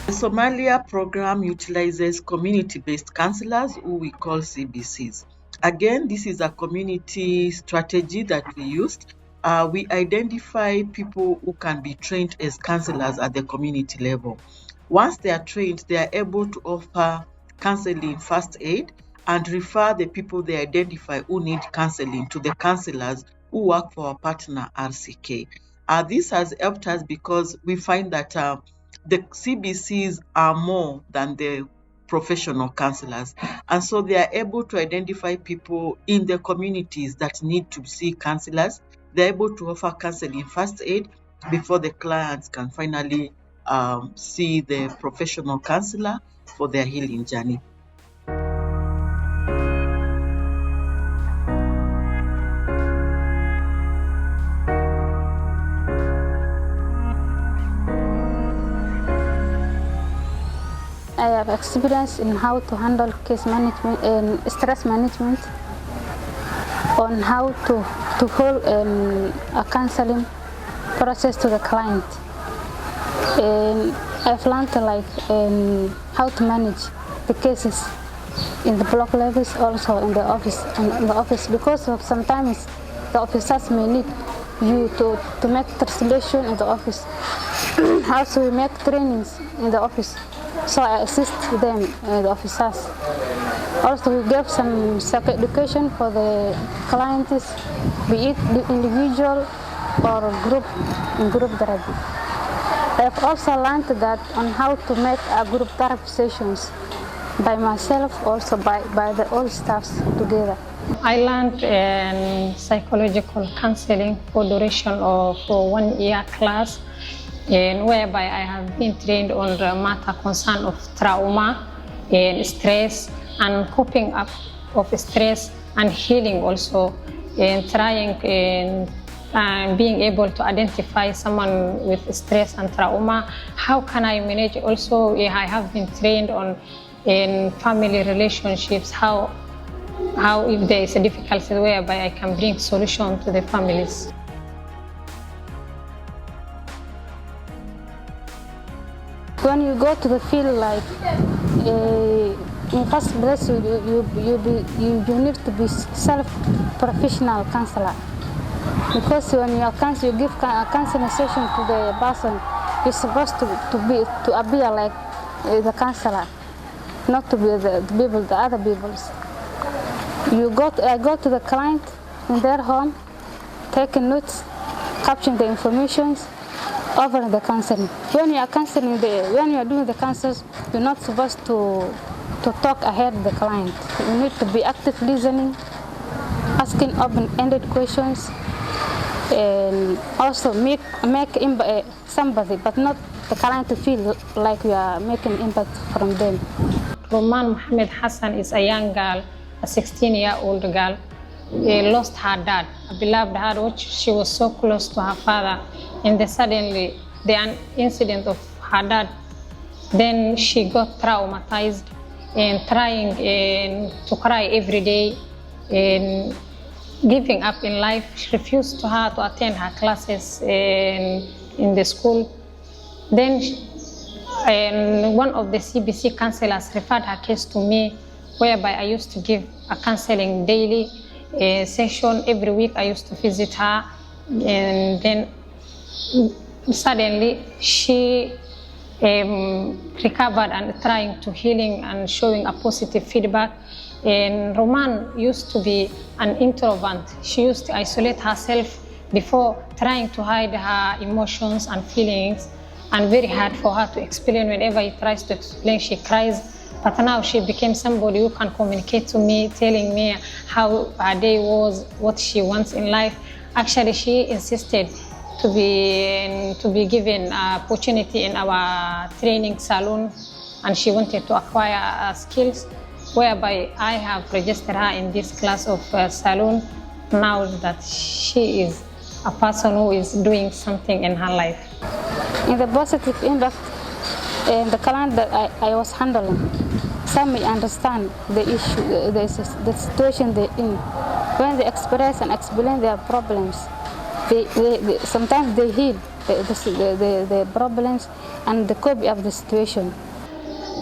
The Somalia program utilizes community-based counselors who we call CBCs. Again, this is a community strategy that we used. We identify people who can be trained as counselors at the community level. Once they are trained, they are able to offer counseling first aid and refer the people they identify who need counseling to the counselors who work for our partner RCK. This has helped us because we find that the CBCs are more than the professional counselors, and so they are able to identify people in the communities that need to see counselors. They're able to offer counseling first aid before the clients can finally see the professional counselor for their healing journey. I have experience in how to handle case management and stress management, on how to hold a counseling process to the client. And I've learned how to manage the cases in the block levels, also in the office, because of sometimes the officers may need you to make translation in the office. Also, we make trainings in the office, so I assist them, the officers. Also, we give some education for the clients, be it individual or group therapy. I have also learned that on how to make a group therapy sessions by myself, also by the all staffs together. I learned psychological counseling for duration of 1 year class, and whereby I have been trained on the matter concern of trauma and stress and coping up of stress and healing also, and trying and being able to identify someone with stress and trauma. How can I manage also? I have been trained on in family relationships, how if there is a difficulty whereby I can bring solution to the families. When you go to the field, like in first place, you need to be self-professional counselor, because when you give a counseling session to the person, you're supposed to appear like the counselor, not to be the other people's. I go to the client in their home, taking notes, capturing the information, over the counseling. When you are when you are doing the counsels, you're not supposed to talk ahead of the client. You need to be active listening, asking open-ended questions, and also make somebody, but not the client to feel like you are making impact from them. Roman Mohammed Hassan is a young girl, a 16-year-old girl. She lost her dad, a beloved her. She was so close to her father, and then suddenly the incident of her dad, then she got traumatized and trying to cry every day and giving up in life. She refused to attend her classes in the school. Then one of the CBC counselors referred her case to me, whereby I used to give a counseling daily session. Every week I used to visit her, and then suddenly she recovered and trying to healing and showing a positive feedback. And Roman used to be an introvert. She used to isolate herself before, trying to hide her emotions and feelings, and very hard for her to explain. Whenever he tries to explain, she cries. But now she became somebody who can communicate to me, telling me how her day was, what she wants in life. Actually, she insisted to be given an opportunity in our training salon, and she wanted to acquire skills, whereby I have registered her in this class of salon. Now that she is a person who is doing something in her life. In the positive impact, the client that I was handling, some may understand the issue, the situation they're in. When they express and explain their problems, sometimes they heal the problems and the cope of the situation.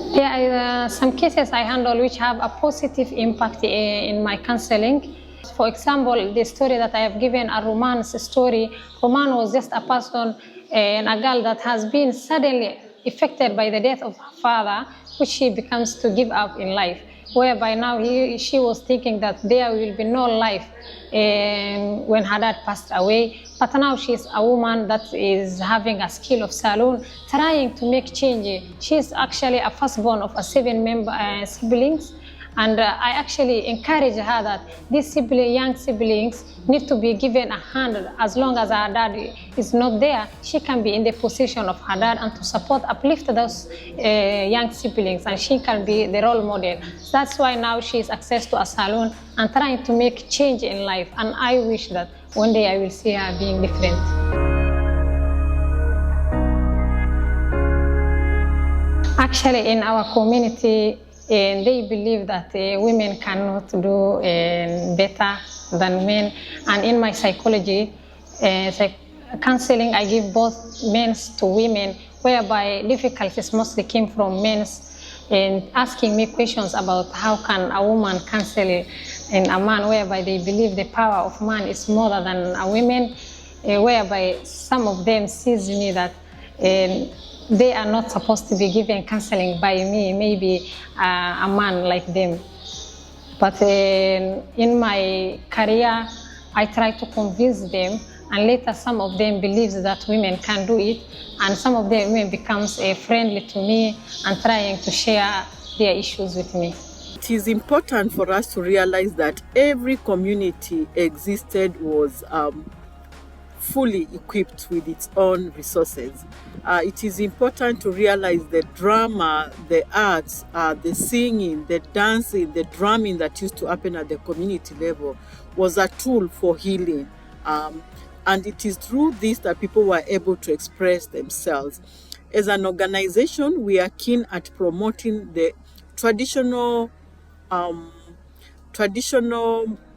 Yeah, some cases I handle which have a positive impact in my counseling. For example, the story that I have given, a Roman's story. Roman was just a person and a girl that has been suddenly affected by the death of her father, which she becomes to give up in life. Whereby now she was thinking that there will be no life when her dad passed away. But now she's a woman that is having a skill of saloon, trying to make change. She's actually a firstborn of a 7 siblings. And I actually encourage her that these young siblings need to be given a hand. As long as her dad is not there, she can be in the position of her dad and to support, uplift those young siblings, and she can be the role model. That's why now she has access to a salon and trying to make change in life. And I wish that one day I will see her being different. Actually, in our community, they believe that women cannot do better than men. And in my psychology, counseling, I give both men to women, whereby difficulties mostly came from men and asking me questions about how can a woman counsel in a man, whereby they believe the power of man is more than a woman, whereby some of them sees me that they are not supposed to be given counseling by me, maybe a man like them. But in my career, I try to convince them, and later some of them believe that women can do it, and some of them women becomes friendly to me and trying to share their issues with me. It is important for us to realize that every community existed was fully equipped with its own resources. It is important to realize the drama, the arts, the singing, the dancing, the drumming that used to happen at the community level was a tool for healing. And it is through this that people were able to express themselves. As an organization, we are keen at promoting the traditional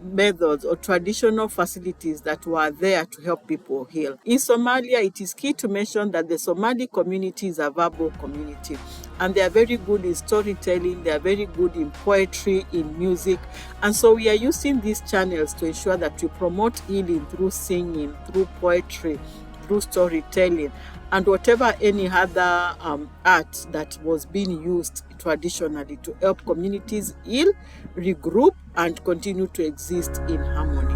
methods or traditional facilities that were there to help people heal. In Somalia, it is key to mention that the Somali community is a verbal community, and they are very good in storytelling, they are very good in poetry, in music, and so we are using these channels to ensure that we promote healing through singing, through poetry, through storytelling, and whatever any other art that was being used traditionally to help communities heal, regroup, and continue to exist in harmony.